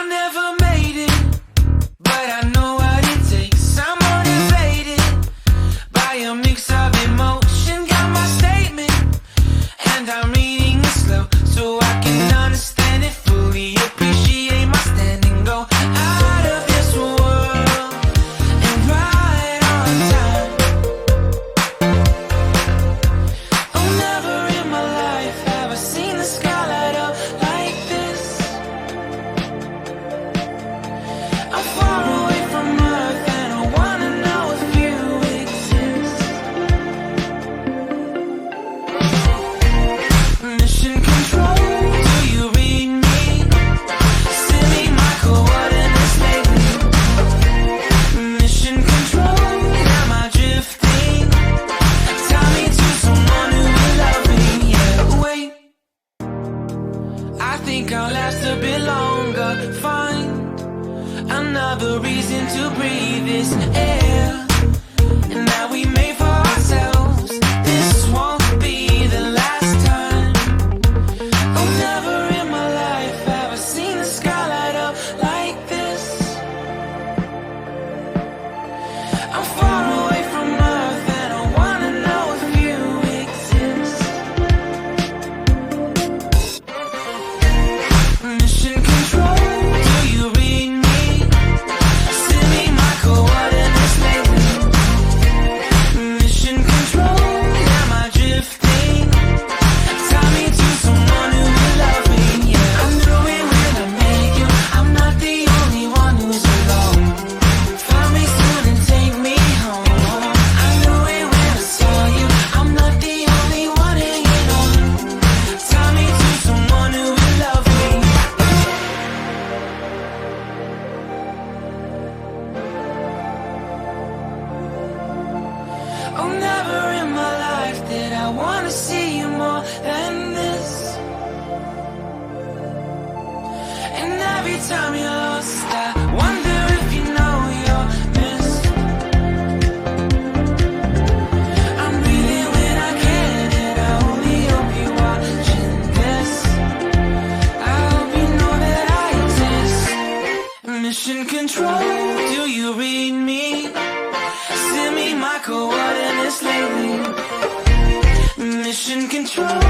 never made it, but I know what it takes. I'm motivated by a mix of emotion. Got my statement, and I'm reading it slow so I can understand it fully. Appreciate my standing, go out of this world and right on time. Oh, never in my life have I seen the sky light up like this. I'm far away from Earth and I wanna know if you exist. Mission control, do you read me? Send me my coordinates lately. Mission control, am I drifting? Tie me to someone who will love me. Yeah, wait, I think I'll last a bit longer. Find another reason to breathe this air, and that we made for ourselves. This won't be the last time. Oh, never in my life have I seen the sky light up like this. I'm far away from Earth and I wanna know if you exist. Mission control, do you read me? Send me my coordinates lately. Mission control, am I drifting? Tie me to someone who will love me. Yeah, I knew it when I met you. I'm not the only one who's alone. Find me soon and take me home. I knew it when I saw you. I'm not the only one hanging on. Tie me to someone who will love me. Oh, never in my life did I wanna see you more than this. And every time you're lost, I wonder if you know you're missed. I'm breathing when I can, and I only hope you're watching this. I hope you know that I exist. Mission control, do you read me? Send me my coordinates lately. Mission control,